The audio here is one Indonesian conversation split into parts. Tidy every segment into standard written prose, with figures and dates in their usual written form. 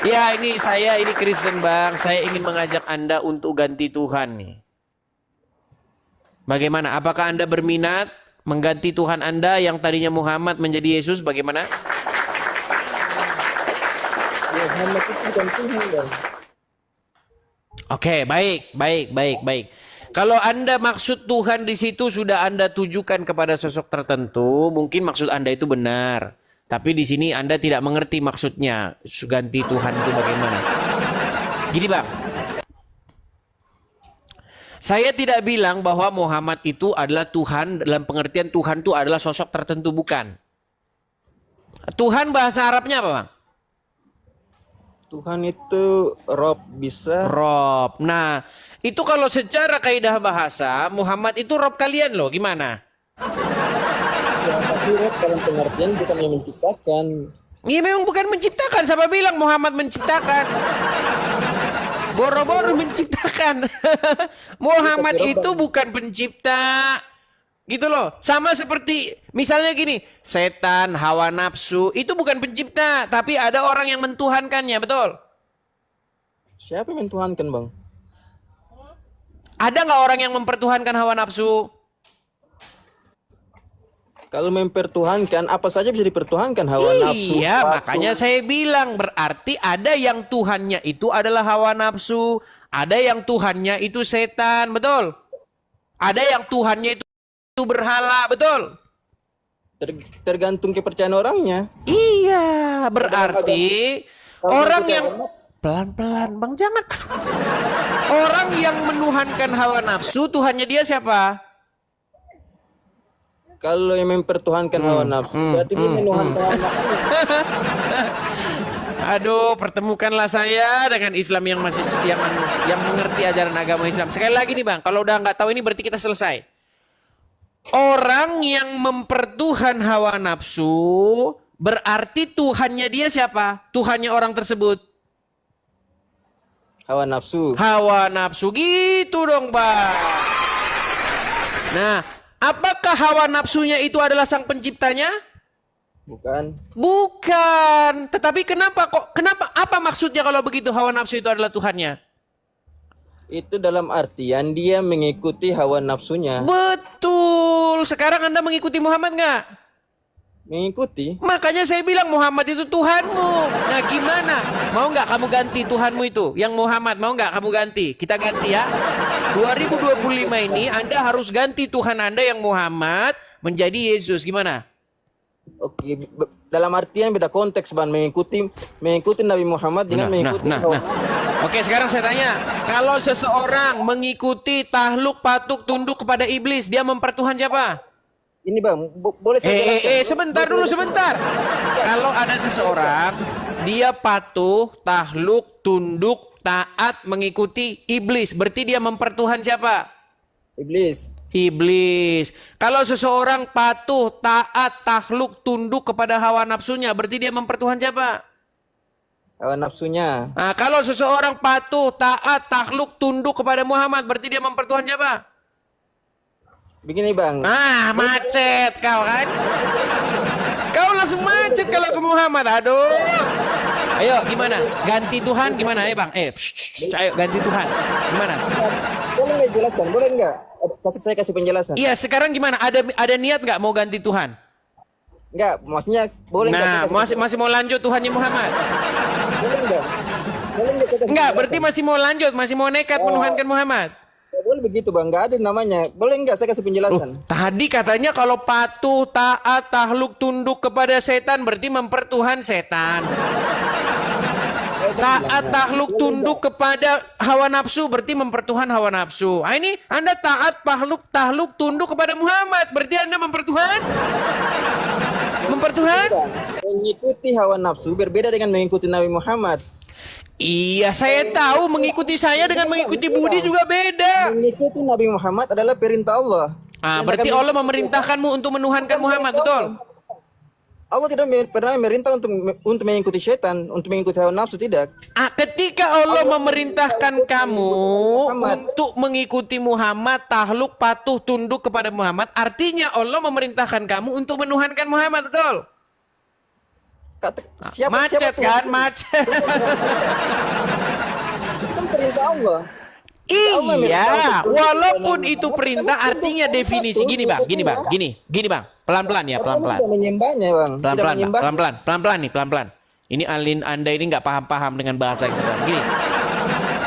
Ya, ini Kristen, Bang. Saya ingin mengajak Anda untuk ganti Tuhan nih. Bagaimana? Apakah Anda berminat mengganti Tuhan Anda yang tadinya Muhammad menjadi Yesus? Bagaimana? Muhammad itu bukan Tuhan, Bang. Oke, baik. Kalau Anda maksud Tuhan di situ sudah Anda tujukan kepada sosok tertentu, mungkin maksud Anda itu benar. Tapi di sini Anda tidak mengerti maksudnya. Ganti Tuhan itu bagaimana? Gini, Bang. Saya tidak bilang bahwa Muhammad itu adalah Tuhan dalam pengertian Tuhan itu adalah sosok tertentu, bukan. Tuhan bahasa Arabnya apa, Bang? Tuhan itu Rob, bisa. Rob. Nah, itu kalau secara kaidah bahasa, Muhammad itu Rob kalian loh. Gimana? Ya, tapi Rob dalam pengertian bukan yang menciptakan. Ini memang bukan menciptakan. Siapa bilang Muhammad menciptakan? Boro-boro menciptakan. Muhammad itu bukan pencipta. Gitu loh. Sama seperti misalnya gini, setan, hawa nafsu itu bukan pencipta, tapi ada orang yang mentuhankannya, betul? Siapa yang mentuhankan, Bang? Ada nggak orang yang mempertuhankan hawa nafsu? Kalau mempertuhankan, apa saja bisa dipertuhankan, hawa nafsu. Iya, patung. makanya saya bilang berarti ada yang Tuhannya itu adalah hawa nafsu, ada yang Tuhannya itu setan, betul? Ada yang Tuhannya itu berhala, betul? Tergantung kepercayaan orangnya. Iya, berarti orang yang Kalau pelan-pelan, Bang, jangan. Orang yang menuhankan hawa nafsu, Tuhannya dia siapa? Kalau yang mempertuhankan hawa nafsu, berarti dia menuhankan hawa nafsu. Aduh, pertemukanlah saya dengan Islam yang masih yang mengerti ajaran agama Islam. Sekali lagi nih, Bang, kalau udah nggak tahu ini berarti kita selesai. Orang yang mempertuhan hawa nafsu berarti Tuhannya dia siapa? Tuhannya orang tersebut. Hawa nafsu. Hawa nafsu gitu dong, Bang. Nah, apakah hawa nafsunya itu adalah sang penciptanya? Bukan. Bukan. Tetapi kenapa apa maksudnya kalau begitu hawa nafsu itu adalah Tuhannya? Itu dalam artian dia mengikuti hawa nafsunya. Betul. Sekarang Anda mengikuti Muhammad nggak? Mengikuti. Makanya saya bilang Muhammad itu Tuhanmu. Nah, gimana? Mau nggak kamu ganti Tuhanmu itu? Yang Muhammad mau nggak kamu ganti? Kita ganti ya. 2025 ini Anda harus ganti Tuhan Anda yang Muhammad menjadi Yesus. Gimana? Oke, dalam artian beda konteks, Bang. Mengikuti Nabi Muhammad dengan mengikuti hawa nafsu. Oke, sekarang saya tanya, kalau seseorang mengikuti tahluk patuk tunduk kepada iblis, dia mempertuhan siapa? Ini, Bang, boleh saya jelaskan? Sebentar dulu, sebentar. Kalau ada seseorang, dia patuh, tahluk, tunduk, taat, mengikuti iblis, berarti dia mempertuhan siapa? Iblis. Iblis. Kalau seseorang patuh, taat, tahluk, tunduk kepada hawa nafsunya, berarti dia mempertuhan siapa? Hawa nafsunya. Nah, kalau seseorang patuh, taat, takluk, tunduk kepada Muhammad, berarti dia mempertuhan siapa? Begini, Bang. Ah, macet kau kan? Kau langsung macet kalau ke Muhammad. Aduh. Ayo, gimana? Ganti Tuhan gimana? Ayo, Bang. Ayo ganti Tuhan. Gimana? Boleh nggak jelaskan? Boleh nggak? Saya kasih penjelasan. Iya, sekarang gimana? Ada niat nggak mau ganti Tuhan? Enggak, maksudnya boleh nggak? Nah, masih mau lanjut Tuhannya Muhammad? Boleh nggak? Boleh nggak saya kasih Enggak, penjelasan? berarti masih mau lanjut, masih mau nekat menuhankan Muhammad. Ya, boleh begitu, Bang. Nggak ada namanya. Boleh nggak saya kasih penjelasan? Tadi katanya kalau patuh, taat, tahluk, tunduk kepada setan berarti mempertuhan setan. Taat, tahluk, tunduk kepada hawa nafsu berarti mempertuhan hawa nafsu. Ah, ini Anda taat, tahluk, tunduk kepada Muhammad berarti Anda mempertuhan? Mempertuhan? Mengikuti hawa nafsu berbeda dengan mengikuti Nabi Muhammad. Iya, saya tahu mengikuti saya dengan mengikuti Budi juga beda. Mengikuti Nabi Muhammad adalah perintah Allah. Ah, berarti Allah memerintahkanmu untuk menuhankan Muhammad, betul? Allah tidak pernah memerintah untuk mengikuti setan, untuk mengikuti hawa nafsu, tidak. Ah, ketika Allah memerintahkan kamu untuk mengikuti Muhammad, tahluk, patuh, tunduk kepada Muhammad, artinya Allah memerintahkan kamu untuk menuhankan Muhammad, betul? siapa Macet Tuhan kan, itu? macet. Itu kan perintah Allah. Iya, walaupun itu perintah artinya definisi gini bang, gini bang, pelan-pelan ya, pelan-pelan. Tidak menyembahnya, Bang. Tidak Pelan-pelan, Bang. menyembah. Pelan-pelan nih, pelan-pelan. Ini Anda ini nggak paham-paham dengan bahasa Islam. Gini,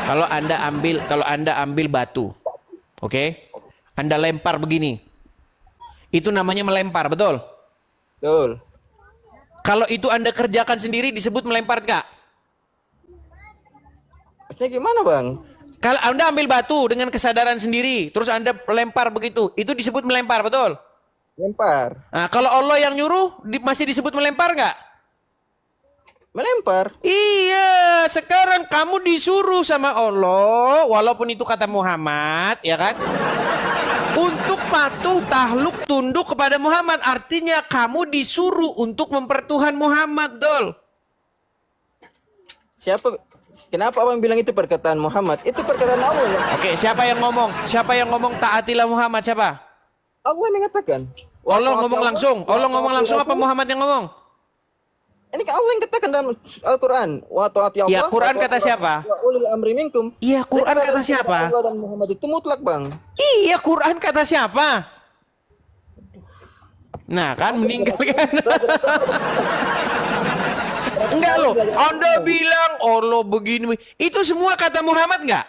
kalau Anda ambil batu, oke? Anda lempar begini, itu namanya melempar, betul? Betul. Kalau itu Anda kerjakan sendiri disebut melempar nggak? Maksudnya gimana, Bang? Kalau Anda ambil batu dengan kesadaran sendiri, terus Anda lempar begitu, itu disebut melempar, betul? Lempar. Nah, kalau Allah yang nyuruh masih disebut melempar nggak? Melempar. Iya, sekarang kamu disuruh sama Allah, walaupun itu kata Muhammad, ya kan? Untuk patuh, takluk, tunduk kepada Muhammad. Artinya kamu disuruh untuk mempertuhan Muhammad, Dol. Kenapa abang bilang itu perkataan Muhammad? Itu perkataan Allah. Oke, siapa yang ngomong? Siapa yang ngomong taatilah Muhammad? Siapa? Allah mengatakan. Allah ngomong langsung. Allah ngomong langsung apa Muhammad yang ngomong? Ini kan Allah yang katakan dalam Al-Quran. Wa ta'ati Allah. Ya, Quran kata siapa? Wa ulil amri minkum. Iya, Quran kata siapa? Allah dan Muhammad itu mutlak, Bang. Iya, Quran kata siapa? Nah, kan meninggalkan. Enggak loh, Anda bilang Allah begini. Itu semua kata Muhammad enggak?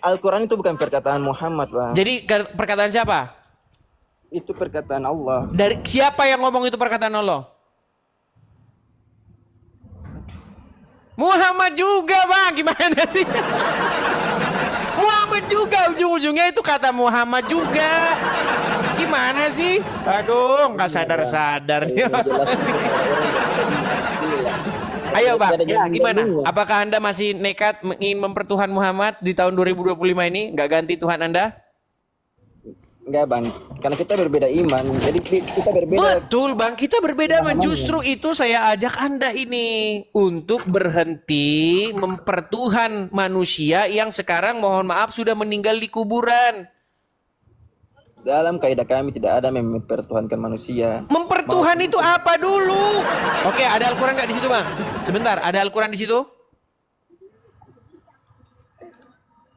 Al-Quran itu bukan perkataan Muhammad, Bang. Jadi perkataan siapa? Itu perkataan Allah. Dari siapa yang ngomong itu perkataan Allah? Muhammad juga, Bang. Gimana sih? Muhammad juga, ujung-ujungnya itu kata Muhammad juga. Gimana sih? Aduh, nggak sadar-sadar. Ayo, Bang. Ya, gimana? Apakah Anda masih nekat ingin mempertuhan Muhammad di tahun 2025 ini? Nggak ganti Tuhan Anda? Enggak, Bang. Karena kita berbeda iman. Jadi kita berbeda. Betul, Bang. Kita berbeda, Bang. Justru itu saya ajak Anda ini untuk berhenti mempertuhan manusia yang sekarang mohon maaf sudah meninggal di kuburan. Dalam kaidah kami tidak ada mempertuhankan manusia. Mempertuhan itu apa dulu? Oke, ada Al-Quran nggak di situ, Bang? Sebentar, ada Al-Quran di situ?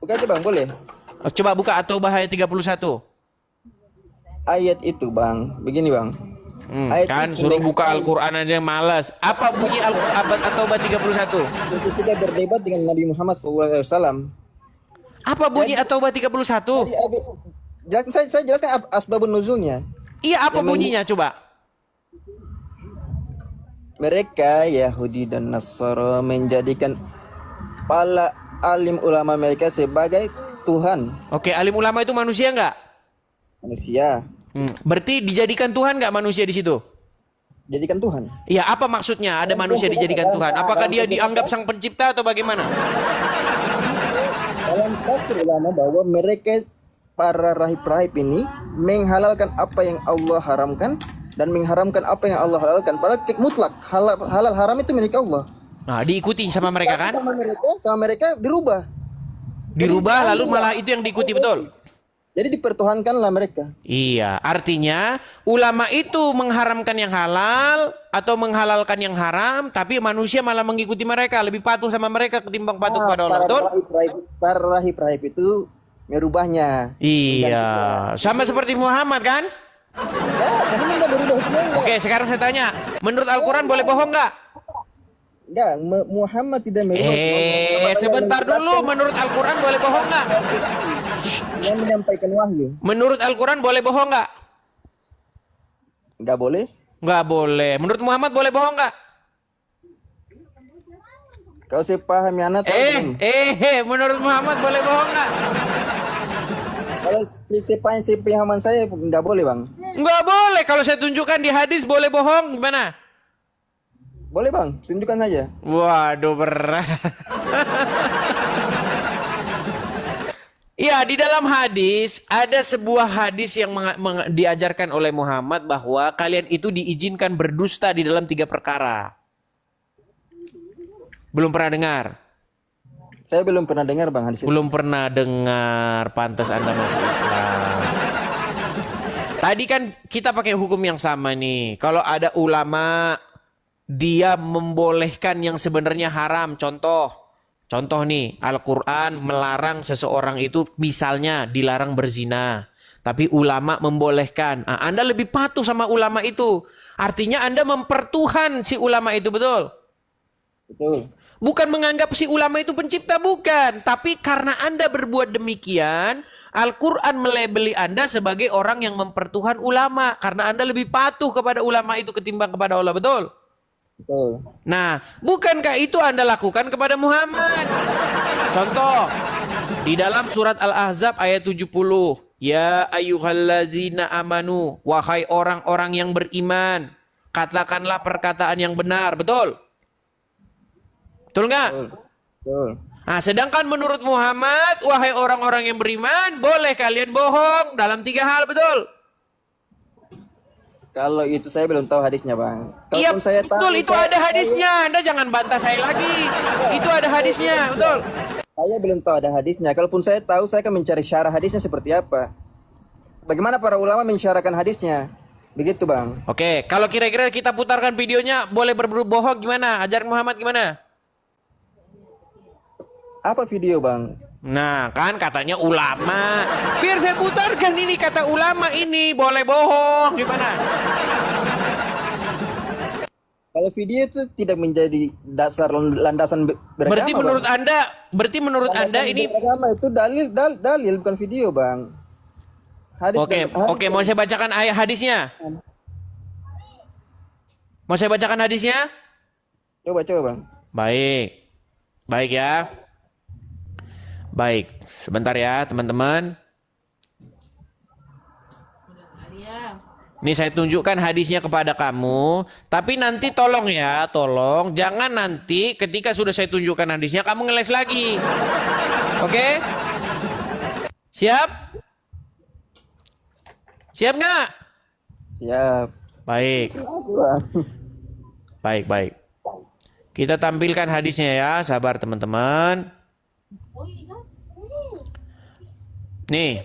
Buka aja, Bang, boleh? Oh, coba buka At-Taubah ayat 31. Ayat itu, Bang. Begini, Bang. Kan suruh buka Al-Quran aja malas. Apa bunyi At-Taubah 31? Ketika berdebat dengan Nabi Muhammad SAW. Apa bunyi At-Taubah 31? Saya jelaskan asbabun nuzulnya. Iya, apa bunyinya coba? Mereka Yahudi dan Nasara menjadikan para alim ulama mereka sebagai Tuhan. Oke, alim ulama itu manusia nggak? Manusia. Berarti dijadikan Tuhan nggak manusia di situ? Jadikan Tuhan. Iya, apa maksudnya ada manusia dijadikan Tuhan? Apakah dia dianggap sang pencipta atau bagaimana? Dalam tafsir ulama bahwa mereka para rahib-rahib ini menghalalkan apa yang Allah haramkan dan mengharamkan apa yang Allah halalkan. Padahal mutlak halal haram itu milik Allah. Nah, diikuti sama mereka kan? Sama mereka dirubah. Dirubah lalu malah itu yang diikuti, betul? Jadi dipertuhankanlah mereka. Iya, artinya ulama itu mengharamkan yang halal atau menghalalkan yang haram, tapi manusia malah mengikuti mereka, lebih patuh sama mereka ketimbang patuh kepada Allah, betul? Para rahib-rahib itu merubahnya. Iya, sama seperti Muhammad kan? Ya, Muhammad nggak berubah semuanya. Oke, sekarang saya tanya, menurut Al-Quran boleh bohong nggak? Enggak, Muhammad tidak merubah. Sebentar dulu, menurut Al-Quran boleh bohong nggak? Dia menyampaikan wahyu. Menurut Al-Quran boleh bohong nggak? Enggak boleh. Nggak boleh. Menurut Muhammad boleh bohong nggak? Kau sepahami anak. Menurut Muhammad boleh bohong nggak? Kalau sepahaman saya nggak boleh, Bang. Nggak boleh. Kalau saya tunjukkan di hadis boleh bohong, gimana? Boleh, Bang, tunjukkan saja. Waduh, berat. Ya, di dalam hadis ada sebuah hadis yang diajarkan oleh Muhammad bahwa kalian itu diizinkan berdusta di dalam 3 perkara. Belum pernah dengar? Saya belum pernah dengar, Bang, hadis itu. Belum pernah dengar, pantas Anda masih Islam. Tadi kan kita pakai hukum yang sama nih. Kalau ada ulama dia membolehkan yang sebenarnya haram. Contoh nih, Al-Quran melarang seseorang itu misalnya dilarang berzina. Tapi ulama membolehkan. Ah, Anda lebih patuh sama ulama itu. Artinya Anda mempertuhan si ulama itu, betul? Betul. Bukan menganggap si ulama itu pencipta, bukan. Tapi karena Anda berbuat demikian, Al-Quran melabeli Anda sebagai orang yang mempertuhan ulama. Karena Anda lebih patuh kepada ulama itu ketimbang kepada Allah, betul? Betul. Nah, bukankah itu Anda lakukan kepada Muhammad? Contoh, di dalam surat Al-Ahzab ayat 70. Ya ayyuhallazina amanu, wahai orang-orang yang beriman, katakanlah perkataan yang benar, betul? Betul nggak? Betul. Betul. Nah, sedangkan menurut Muhammad, wahai orang-orang yang beriman, boleh kalian bohong dalam 3 hal, betul? Kalau itu saya belum tahu hadisnya, Bang. Iya, Kalaupun saya tahu, betul, itu ada hadisnya. Anda jangan bantah saya lagi. Itu ada hadisnya, betul? Saya belum tahu ada hadisnya. Kalaupun saya tahu, saya akan mencari syarah hadisnya seperti apa. Bagaimana para ulama mensyarahkan hadisnya? Begitu, Bang. Oke, kalau kira-kira kita putarkan videonya, boleh berbohong gimana? Ajaran Muhammad gimana? Apa video, Bang? Nah, kan katanya ulama. Biar saya putarkan ini kata ulama ini, boleh bohong gimana? Kalau video itu tidak menjadi dasar landasan beragama. Berarti menurut Anda ini beragama itu dalil bukan video, Bang. Hadis Oke, mau saya bacakan ayat hadisnya? Mau saya bacakan hadisnya? Coba, Bang. Baik. Baik ya. Baik, sebentar ya teman-teman. Ini saya tunjukkan hadisnya kepada kamu. Tapi nanti tolong ya, tolong. Jangan nanti ketika sudah saya tunjukkan hadisnya, kamu ngeles lagi. Oke? Siap? Siap nggak? Siap. Baik. Bang. Baik. Kita tampilkan hadisnya ya, sabar teman-teman. Nih.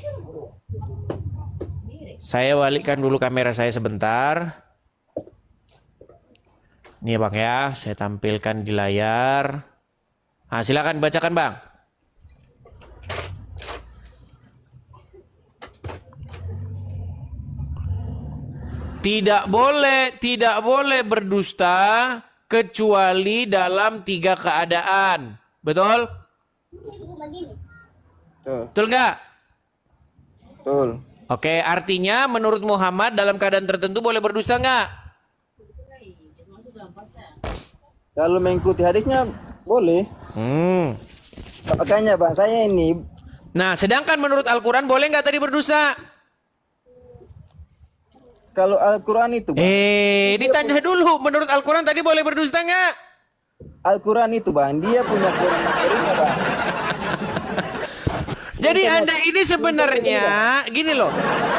Saya balikkan dulu kamera saya sebentar. Nih Bang ya, saya tampilkan di layar. Nah, silakan bacakan Bang. Tidak boleh berdusta kecuali dalam 3 keadaan. Betul? Betul nggak? Betul. Oke, artinya menurut Muhammad dalam keadaan tertentu boleh berdusta nggak? Kalau mengikuti hadisnya boleh. Makanya Bang, saya ini. Nah, sedangkan menurut Al-Quran boleh nggak tadi berdusta? Kalau Al-Quran itu, Bang. Ditanya dulu. Menurut Al-Quran tadi boleh berdusta nggak? Al-Quran itu, Bang, dia punya koordinatornya, Bang. Jadi Anda ini sebenarnya gini loh.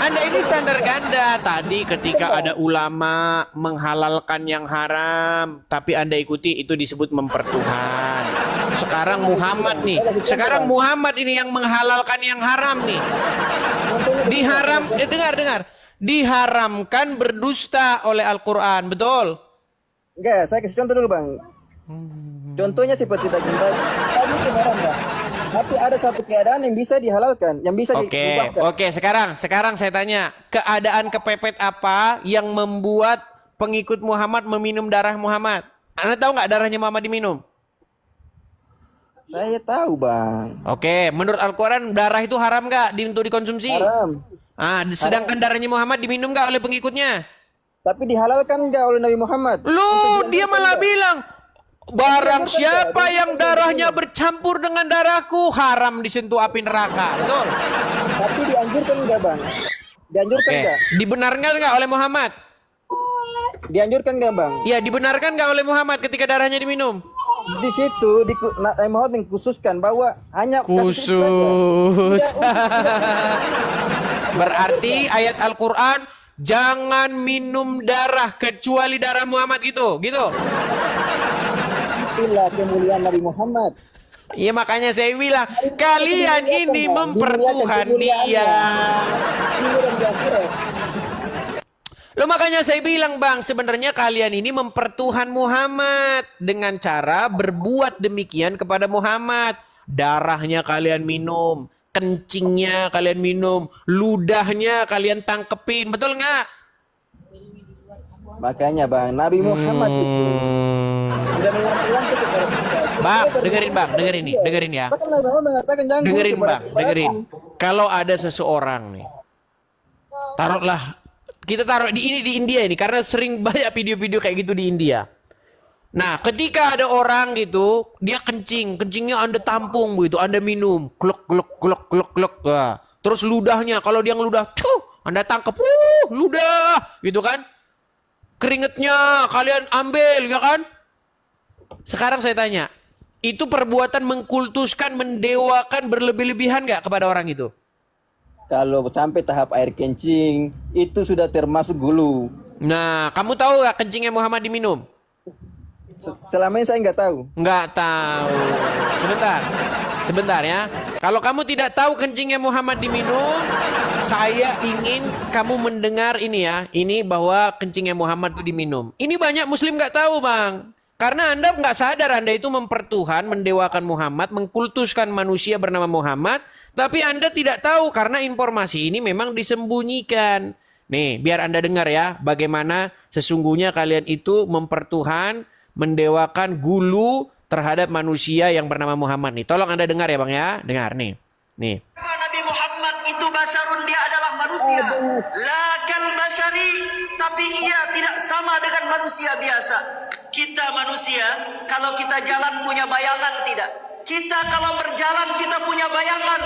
Anda ini standar ganda. Tadi ketika ada ulama menghalalkan yang haram, tapi Anda ikuti, itu disebut mempertuhan. Sekarang Muhammad nih. Sekarang Muhammad ini yang menghalalkan yang haram nih. Dengar. Diharamkan berdusta oleh Al-Quran, betul? Enggak, saya kasih contoh dulu, Bang. Contohnya seperti daging babi. Tadi itu haram, Bang. Tapi ada satu keadaan yang bisa dihalalkan, yang bisa diubahkan. Oke, sekarang saya tanya, keadaan kepepet apa yang membuat pengikut Muhammad meminum darah Muhammad? Anda tahu nggak darahnya Muhammad diminum? Saya tahu, Bang. Oke, menurut Al-Quran darah itu haram nggak untuk dikonsumsi? Haram. Sedangkan darahnya Muhammad diminum nggak oleh pengikutnya? Tapi dihalalkan nggak oleh Nabi Muhammad? Loh, dia malah bilang, barang siapa yang darahnya bercampur dengan darahku, haram disentuh api neraka. Betul? Tapi dianjurkan nggak, Bang? Dianjurkan nggak? Dibenarkan nggak oleh Muhammad? Dianjurkan nggak, Bang? Ya, dibenarkan nggak oleh Muhammad ketika darahnya diminum? Di situ Nabi Muhammad mengkhususkan bahwa hanya khusus. Berarti ayat Al-Quran, jangan minum darah kecuali darah Muhammad gitu. Itulah kemuliaan Nabi Muhammad. Iya, makanya saya bilang kalian ini mempertuhan dia. Loh makanya saya bilang bang, sebenarnya kalian ini mempertuhan Muhammad dengan cara berbuat demikian kepada Muhammad. Darahnya kalian minum, kencingnya kalian minum, ludahnya kalian tangkepin, betul nggak? Makanya bang, Nabi Muhammad itu sudah mengatakan kepada kita. Bang, dengerin bang, dengerin ya. Bahkan Nabi Muhammad mengatakan jangan Dengerin kepada bang, dengerin. Kalau ada seseorang nih, taruhlah, kita taruh di India ini karena sering banyak video-video kayak gitu di India. Nah, ketika ada orang gitu, dia kencingnya Anda tampung begitu, Anda minum, glok glok glok glok glok. Wah. Terus ludahnya, kalau dia ngeludah, Anda tangkap, ludah, gitu kan? Keringetnya kalian ambil, ya kan? Sekarang saya tanya, itu perbuatan mengkultuskan, mendewakan berlebih-lebihan nggak kepada orang itu? Kalau sampai tahap air kencing itu sudah termasuk gulu. Nah, kamu tahu nggak kencingnya Muhammad diminum? Selama ini saya nggak tahu. Nggak tahu. Sebentar ya. Kalau kamu tidak tahu kencingnya Muhammad diminum, saya ingin kamu mendengar ini ya. Ini bahwa kencingnya Muhammad itu diminum. Ini banyak muslim nggak tahu bang. Karena Anda nggak sadar Anda itu mempertuhan, mendewakan Muhammad, mengkultuskan manusia bernama Muhammad. Tapi Anda tidak tahu karena informasi ini memang disembunyikan. Nih, biar Anda dengar ya. Bagaimana sesungguhnya kalian itu mempertuhan, mendewakan gulu terhadap manusia yang bernama Muhammad nih. Tolong Anda dengar ya Bang ya. Dengar nih. Nih. Nabi Muhammad itu basyarun, dia adalah manusia. Lakal basyari, tapi ia tidak sama dengan manusia biasa. Kita manusia, kalau kita jalan punya bayangan tidak? Kita kalau berjalan kita punya bayangan.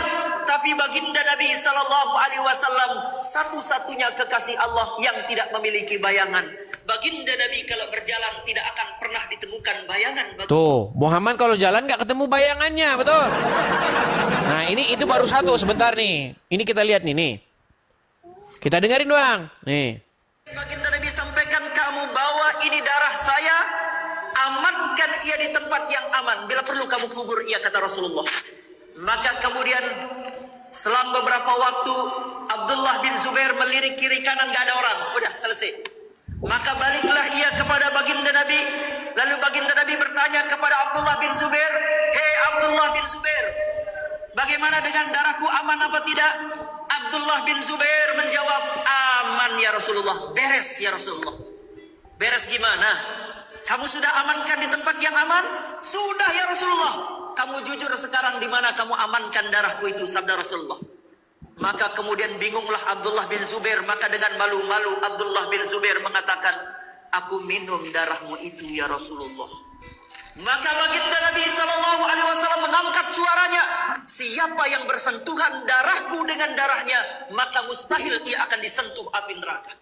Tapi baginda Nabi SAW satu-satunya kekasih Allah yang tidak memiliki bayangan. Baginda Nabi kalau berjalan tidak akan pernah ditemukan bayangan. Tuh, Muhammad kalau jalan nggak ketemu bayangannya, betul. Nah, itu baru satu sebentar nih. Ini kita lihat nih. Kita dengerin Bang. Nih. Baginda Nabi sampaikan, kamu bawa ini darah saya, amankan ia di tempat yang aman. Bila perlu kamu kubur ia, kata Rasulullah. Maka kemudian selang beberapa waktu Abdullah bin Zubair melirik kiri kanan, gak ada orang. Udah selesai. Maka baliklah ia kepada baginda Nabi. Lalu baginda Nabi bertanya kepada Abdullah bin Zubair, hei Abdullah bin Zubair, bagaimana dengan darahku, aman apa tidak? Abdullah bin Zubair menjawab, aman ya Rasulullah, beres ya Rasulullah. Beres gimana? Kamu sudah amankan di tempat yang aman? Sudah ya Rasulullah. Kamu jujur sekarang di mana kamu amankan darahku itu, sabda Rasulullah. Maka kemudian bingunglah Abdullah bin Zubair. Maka dengan malu-malu Abdullah bin Zubair mengatakan, aku minum darahmu itu ya Rasulullah. Maka baginda Nabi SAW mengangkat suaranya, siapa yang bersentuhan darahku dengan darahnya, maka mustahil ia akan disentuh api neraka.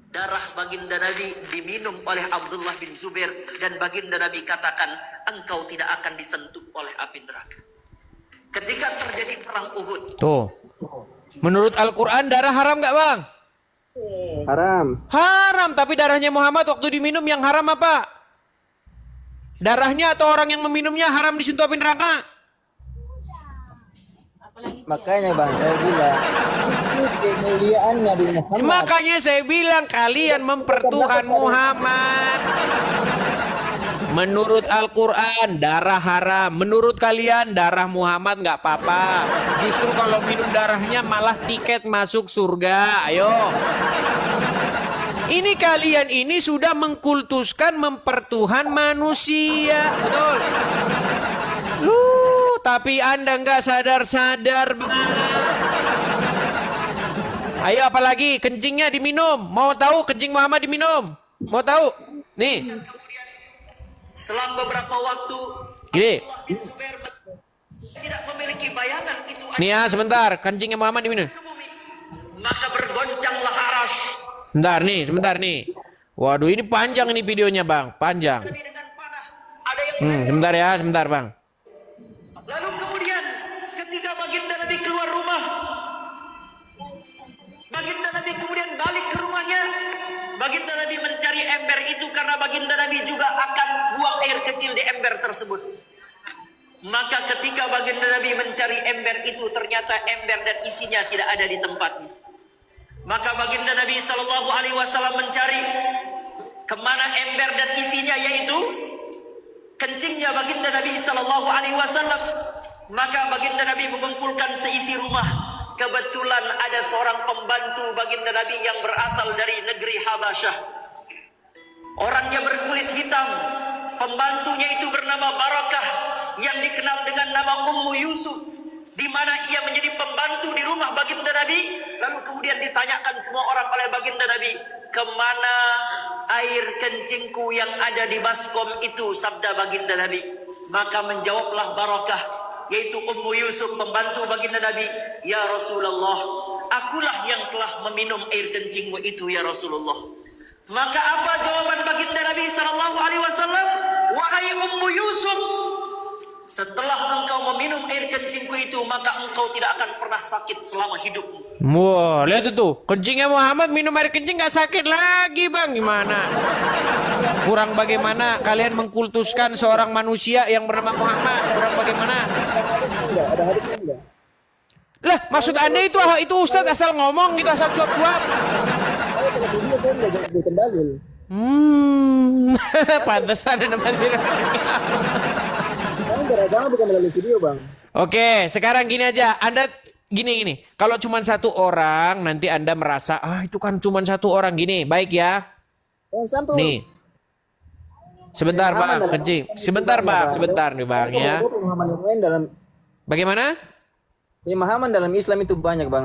Darah baginda Nabi diminum oleh Abdullah bin Zubair, dan baginda Nabi katakan, engkau tidak akan disentuh oleh api neraka. Ketika terjadi perang Uhud. Tuh. Menurut Al-Quran darah haram nggak Bang? Haram. Haram, tapi darahnya Muhammad waktu diminum yang haram apa? Darahnya atau orang yang meminumnya haram disentuh api neraka? Makanya bang, saya bilang itu kemuliaan Nabi Muhammad. Makanya saya bilang kalian mempertuhan Muhammad. Menurut Al-Quran darah haram. Menurut kalian darah Muhammad nggak apa-apa. Justru kalau minum darahnya malah tiket masuk surga. Ayo. Ini kalian ini sudah mengkultuskan, mempertuhan manusia. Betul. Tapi Anda nggak sadar-sadar. Ayo apalagi kencingnya diminum. Mau tahu kencing Muhammad diminum? Mau tahu? Nih. Selang beberapa waktu Gini. bin Zubair tidak memiliki bayangan itu. Nih ya sebentar, kencingnya Muhammad diminum. Maka bergoncanglah aras. Sebentar nih. Waduh ini panjang ini videonya Bang, panjang. Dengan panah. Ada yang Sebentar Bang. Lalu kemudian ketika baginda Nabi keluar rumah, baginda Nabi kemudian balik ke rumahnya. Baginda Nabi mencari ember itu karena baginda Nabi juga akan buang air kecil di ember tersebut. Maka ketika baginda Nabi mencari ember itu, ternyata ember dan isinya tidak ada di tempatnya. Maka baginda Nabi Sallallahu Alaihi Wasallam mencari kemana ember dan isinya, yaitu kencingnya baginda Nabi Sallallahu Alaihi Wasallam. Maka baginda Nabi mengumpulkan seisi rumah. Kebetulan ada seorang pembantu baginda Nabi yang berasal dari negeri Habasyah. Orangnya berkulit hitam. Pembantunya itu bernama Barakah, yang dikenal dengan nama Ummu Yusuf, di mana ia menjadi pembantu di rumah baginda Nabi. Lalu kemudian ditanyakan semua orang oleh baginda Nabi, kemana air kencingku yang ada di baskom itu, sabda baginda Nabi. Maka menjawablah Barakah, yaitu Ummu Yusuf, pembantu baginda Nabi, ya Rasulullah, akulah yang telah meminum air kencingmu itu ya Rasulullah. Maka apa jawaban baginda Nabi Sallallahu Alaihi Wasallam? Wahai Ummu Yusuf, setelah engkau meminum air kencingku itu, maka engkau tidak akan pernah sakit selama hidupmu. Wah, lihat itu. Kencingnya Muhammad, minum air kencing gak sakit lagi, Bang. Gimana? Kurang bagaimana kalian mengkultuskan seorang manusia yang bernama Muhammad? Kurang bagaimana? Ada hadisnya enggak? Lah, maksud Anda itu Ustadz asal ngomong gitu, asal cuap-cuap. Kalau video saya enggak jadi dalil. Pantesan ada masih. Kamu beragama bukan melalui video, Bang. Oke, sekarang gini aja. Anda gini. Kalau cuma satu orang, nanti Anda merasa, itu kan cuma satu orang gini. Baik ya. Sampai Nih. Sebentar, Bang, kencing. Sebentar nih, Bang ya. Pemahaman yang lain dalam Bagaimana? pemahaman dalam Islam itu banyak, Bang.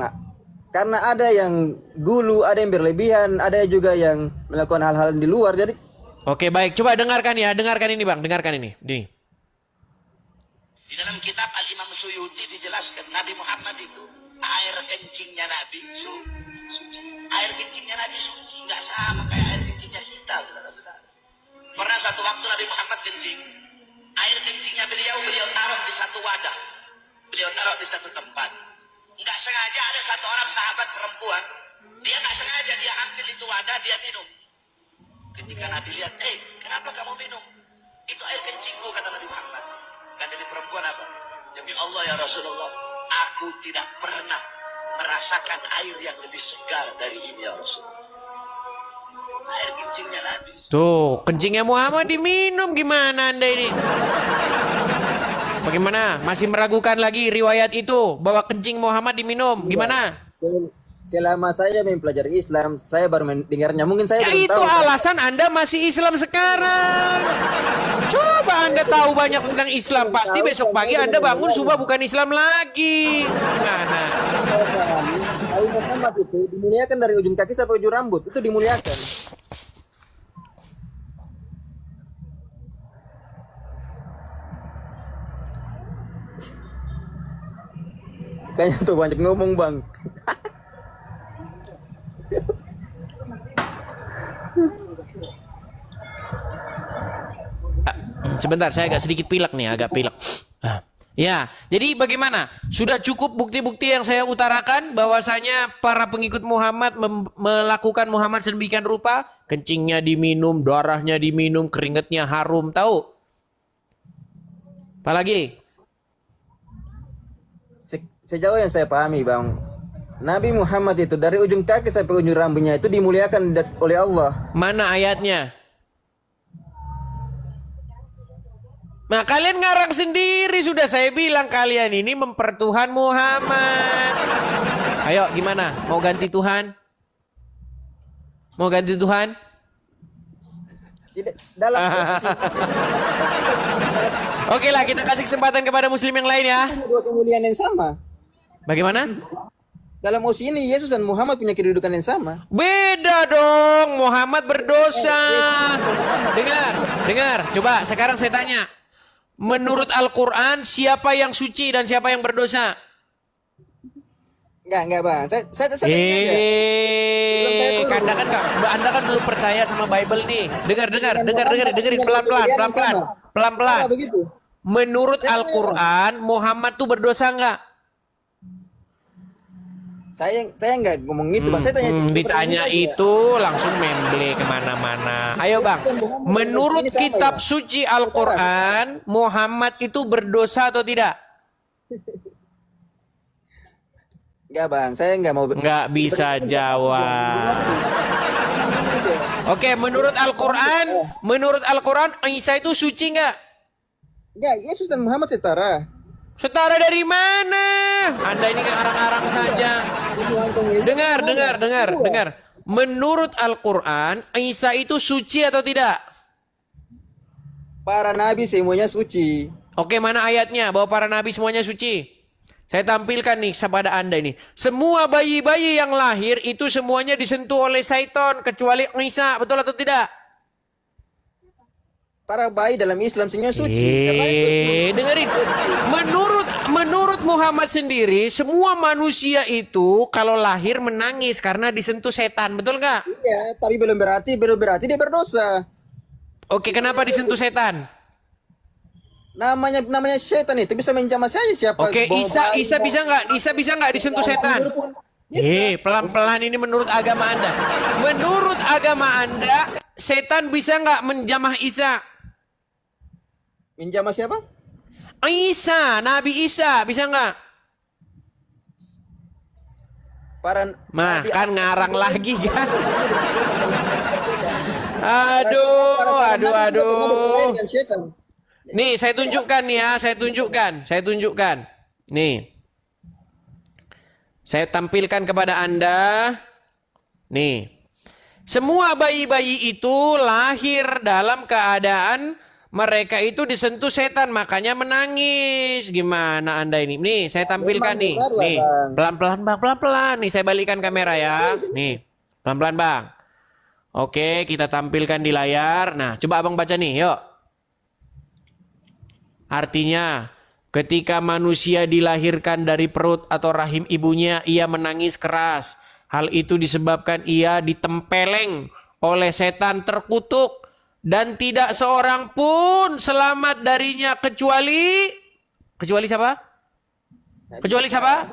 Karena ada yang gulu, ada yang berlebihan, ada juga yang melakukan hal-hal di luar. Jadi Oke, baik. Coba dengarkan ini, Bang. Dengarkan ini. Nih. Di dalam kitab Al-Imam Suyuti dijelaskan Nabi Muhammad itu air kencingnya Nabi suci. Air kencingnya Nabi suci, nggak sama kayak air kencingnya kita, saudara-saudara. Pernah satu waktu Nabi Muhammad kencing, air kencingnya beliau taruh di satu wadah, beliau taruh di satu tempat. Nggak sengaja ada satu orang sahabat perempuan, dia nggak sengaja dia ambil itu wadah, dia minum. Ketika Nabi lihat, kenapa kamu minum? Itu air kencingku, kata Nabi Muhammad. Kata dari perempuan apa? Demi Allah ya Rasulullah, aku tidak pernah merasakan air yang lebih segar dari ini ya Rasulullah. Air kencingnya Nabi. Tuh, kencingnya Muhammad diminum, gimana Anda ini? Bagaimana? Masih meragukan lagi riwayat itu bahwa kencing Muhammad diminum? Gimana? selama saya mempelajari Islam, saya baru mendengarnya. Mungkin saya Ya belum itu tahu. alasan Anda masih Islam sekarang. Coba Anda tahu banyak tentang Islam, pasti besok pagi Anda bangun subuh bukan Islam lagi. Gimana? Nabi Muhammad itu dimuliakan dari ujung kaki sampai ujung rambut. Itu dimuliakan. Kayaknya tuh banyak ngomong, Bang. Sebentar, saya agak sedikit pilek nih, agak pilek. Ya, jadi bagaimana? Sudah cukup bukti-bukti yang saya utarakan bahwasanya para pengikut Muhammad melakukan Muhammad sedemikian rupa, kencingnya diminum, darahnya diminum, keringatnya harum, tahu? Apalagi? Sejauh yang saya pahami, Bang, Nabi Muhammad itu dari ujung kaki sampai ujung rambutnya itu dimuliakan oleh Allah. Mana ayatnya? Nah, kalian ngarang sendiri, sudah saya bilang kalian ini mempertuhan Muhammad. Ayo, gimana? Mau ganti Tuhan? Mau ganti Tuhan? Tidak dalam Oke lah, kita kasih kesempatan kepada muslim yang lain ya. dua kemuliaan yang sama. Bagaimana? Dalam usia ini Yesus dan Muhammad punya kedudukan yang sama. Beda dong, Muhammad berdosa. Dengar. Coba sekarang saya tanya. Menurut Al-Quran, siapa yang suci dan siapa yang berdosa? Enggak, Bang. Saya aja. Anda kan belum percaya sama Bible nih. Dengerin pelan-pelan. Begitu. Menurut Al-Quran, Muhammad tuh berdosa nggak? Saya enggak ngomong itu, Bang. Saya tanya Ditanya itu langsung memble kemana-mana. Ayo Bang, menurut kitab suci Al-Quran, Muhammad itu berdosa atau tidak? Enggak bang, saya enggak mau. Nggak bisa jawab. Oke, menurut Al-Quran, Isa itu suci nggak? Enggak, Yesus dan Muhammad setara. Setara dari mana? Anda ini ngarang-ngarang saja. Dengar. Menurut Al-Quran, Isa itu suci atau tidak? Para nabi semuanya suci. Oke, mana ayatnya bahwa para nabi semuanya suci? Saya tampilkan nih kepada Anda ini. Semua bayi-bayi yang lahir itu semuanya disentuh oleh syaitan kecuali Isa, betul atau tidak? Para bayi dalam Islam semuanya suci. Karena itu- Dengerin. Menurut Muhammad sendiri, semua manusia itu kalau lahir menangis karena disentuh setan, betul nggak? Iya, tapi belum berarti dia berdosa. Oke, kenapa disentuh setan? Namanya setan itu bisa menjamah saja siapa. Oke, bawa bayi, Isa bisa nggak disentuh setan? Pelan-pelan ini menurut agama Anda. Menurut agama Anda, setan bisa nggak menjamah Isa? menjamah siapa? Isa, Nabi Isa, bisa nggak? Para Mah, nabi- kan ngarang lagi kan? para Aduh. nabi tidak pernah berkelahi dengan setan. Nih, saya tunjukkan nih ya, saya tunjukkan. Nih. Saya tampilkan kepada Anda. Nih. Semua bayi-bayi itu lahir dalam keadaan mereka itu disentuh setan, makanya menangis. Gimana Anda ini? Nih, saya tampilkan nih. Memang benar lah, Nih, Bang. pelan-pelan Bang, pelan-pelan. Nih, saya balikan kamera ya. Nih, pelan-pelan Bang. Oke, kita tampilkan di layar. Nah, coba Abang baca nih, yuk. Artinya, ketika manusia dilahirkan dari perut atau rahim ibunya, ia menangis keras. Hal itu disebabkan ia ditempeleng oleh setan terkutuk. Dan tidak seorang pun selamat darinya kecuali siapa? Kecuali siapa?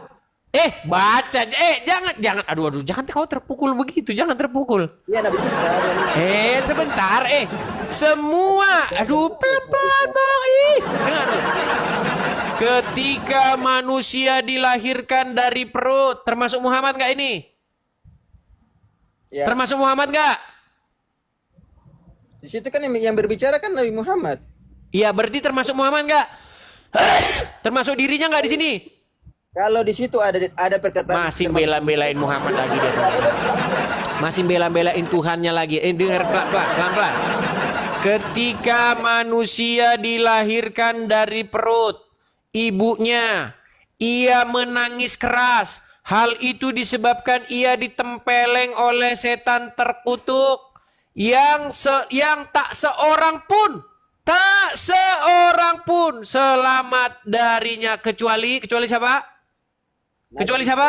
Baca. Jangan. Aduh, jangan kau terpukul begitu. Jangan terpukul. Iya, Nabi Isa. Sebentar. Semua. Aduh, pelan-pelan Bang. Dengar. Ketika manusia dilahirkan dari perut, termasuk Muhammad nggak ini? Ya. Termasuk Muhammad nggak? Di situ kan yang berbicara kan Nabi Muhammad. Iya, berarti termasuk Muhammad nggak? Termasuk dirinya nggak di sini? Kalau di situ ada perkataan Masih bela-belain Muhammad lagi dia. Masih bela-belain Tuhannya lagi. Dengar pelan-pelan. Ketika manusia dilahirkan dari perut ibunya, ia menangis keras. Hal itu disebabkan ia ditempeleng oleh setan terkutuk yang tak seorang pun selamat darinya kecuali siapa? Kecuali siapa?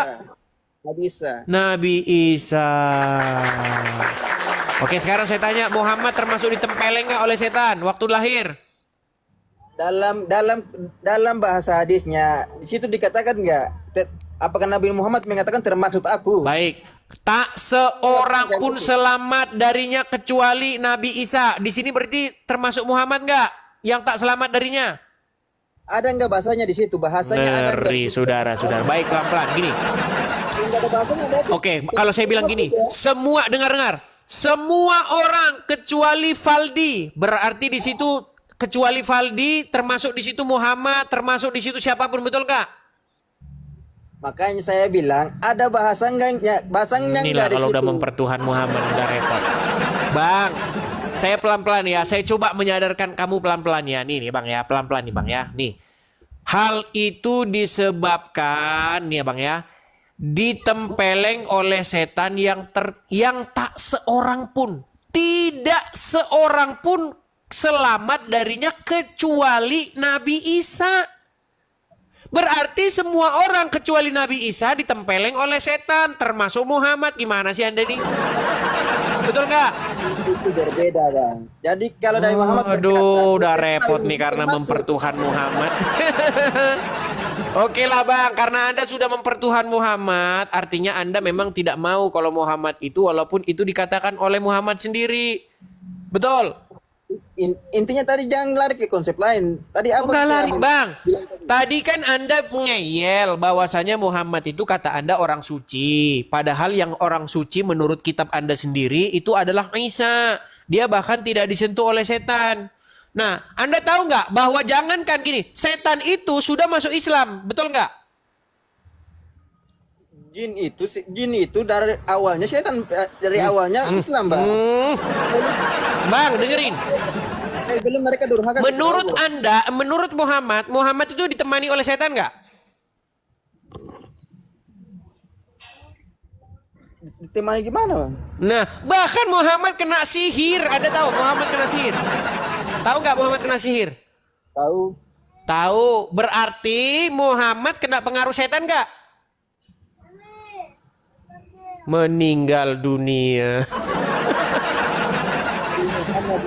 Nabi Isa. Nabi Isa. Oke, sekarang saya tanya, Muhammad termasuk ditempeleng nggak oleh setan waktu lahir? Dalam bahasa hadisnya di situ dikatakan nggak? Apakah Nabi Muhammad mengatakan termaksud aku? Baik. Tak seorang pun selamat darinya kecuali Nabi Isa. Di sini berarti termasuk Muhammad nggak yang tak selamat darinya? Ada nggak bahasanya di situ? Bahasanya ada nggak? Ngeri, saudara. Baik, pelan-pelan. Gini. Nggak ada bahasanya. berarti. Oke, kalau saya bilang gini, semua dengar. Semua orang kecuali Faldi. Berarti di situ kecuali Faldi, termasuk di situ Muhammad, termasuk di situ siapapun, betul nggak? Makanya saya bilang ada bahasanya Inilah nggak di kalau situ. udah mempertuhan Muhammad udah repot. Bang, saya pelan-pelan ya. Saya coba menyadarkan kamu pelan-pelan ya. Nih Bang ya, pelan-pelan nih Bang ya. Nih. Hal itu disebabkan nih ya Bang ya, ditempeleng oleh setan yang tak seorang pun, tidak seorang pun selamat darinya kecuali Nabi Isa. Berarti semua orang kecuali Nabi Isa ditempeleng oleh setan, termasuk Muhammad. Gimana sih Anda nih? Betul nggak? Itu berbeda Bang. Jadi kalau dari Muhammad Aduh, udah repot nih karena mempertuhan Muhammad. Oke lah Bang, karena Anda sudah mempertuhan Muhammad, artinya Anda memang tidak mau kalau Muhammad itu, walaupun itu dikatakan oleh Muhammad sendiri. Betul? Intinya tadi jangan lari ke konsep lain. Tadi apa? Enggak lari, yang Bang. bilang tadi? Tadi kan Anda ngeyel bahwasanya Muhammad itu kata Anda orang suci. Padahal yang orang suci menurut kitab Anda sendiri itu adalah Isa. Dia bahkan tidak disentuh oleh setan. Nah, Anda tahu nggak bahwa jangankan gini, setan itu sudah masuk Islam, betul nggak? Jin itu dari awalnya setan, dari awalnya Islam, Bang. Bang, dengerin. Belum mereka durhaka. Menurut kepada Allah. Anda, menurut Muhammad itu ditemani oleh setan nggak? Ditemani gimana, Bang? Nah, bahkan Muhammad kena sihir. Anda tahu Muhammad kena sihir? Tahu nggak Muhammad kena sihir? Tahu. Tahu. Berarti Muhammad kena pengaruh setan nggak? Meninggal dunia.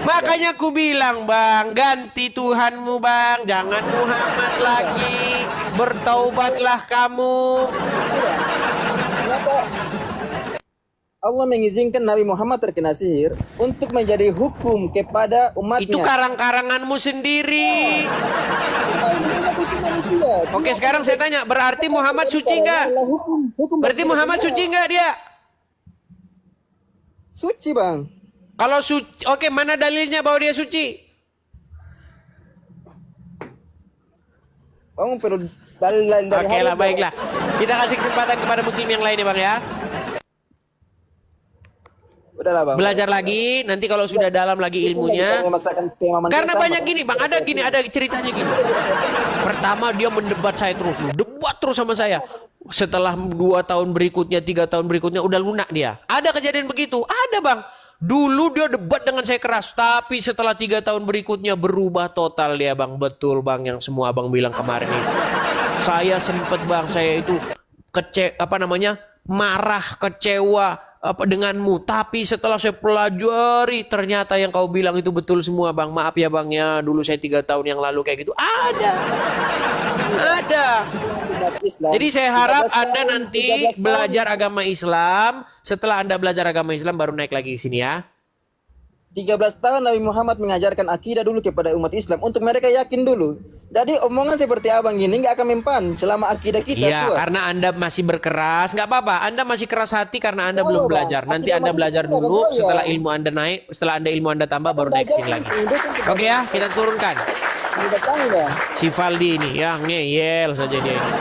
Makanya ku bilang, Bang, ganti Tuhanmu, Bang. Jangan Muhammad lagi. Bertaubatlah kamu. Kenapa Allah mengizinkan Nabi Muhammad terkena sihir untuk menjadi hukum kepada umatnya? Itu karang-karanganmu sendiri. Muhammad itu manusia. Oke, sekarang saya tanya, berarti Muhammad suci nggak? Hukum Berarti Muhammad suci nggak dia? Suci, Bang. Kalau suci, oke, mana dalilnya bahwa dia suci? Bang, perlu dalil dari Oke hadis, lah, Bang. baiklah. Kita kasih kesempatan kepada muslim yang lain ya, Bang ya. Udahlah, Bang. Belajar lagi, nanti kalau sudah dalam lagi ilmunya. Memaksakan tema manusia Karena sama, banyak Bang. gini, Bang, ada ceritanya gini. Pertama dia mendebat saya terus, debat terus sama saya. Setelah 2 tahun berikutnya, 3 tahun berikutnya udah lunak dia. Ada kejadian begitu? Ada, Bang. Dulu dia debat dengan saya keras, tapi setelah 3 tahun berikutnya berubah total dia, Bang. Betul, Bang, yang semua Abang bilang kemarin itu. Saya sempet, Bang, saya itu marah, kecewa denganmu, tapi setelah saya pelajari ternyata yang kau bilang itu betul semua, Bang. Maaf ya, Bang, ya, dulu saya 3 tahun yang lalu kayak gitu. Ada. Islam. Jadi saya harap 13 Anda tahun, nanti 13 tahun. belajar agama Islam. Setelah Anda belajar agama Islam baru naik lagi ke sini ya. 13 tahun Nabi Muhammad mengajarkan akidah dulu kepada umat Islam untuk mereka yakin dulu. Jadi omongan seperti abang gini nggak akan mempan selama akidah kita Iya, kuat. karena Anda masih berkeras, nggak apa-apa. Anda masih keras hati karena Anda Oh, belum Bang. belajar. Nanti Akidah Anda manusia belajar itu dulu, nggak setelah goyah. ilmu Anda naik, setelah Anda ilmu Anda tambah baru naik ke sini lagi. Belajar, Oke ya, kita turunkan. Udah tahu, Bang. Si Valdi ini ya ngeyel saja dia ini.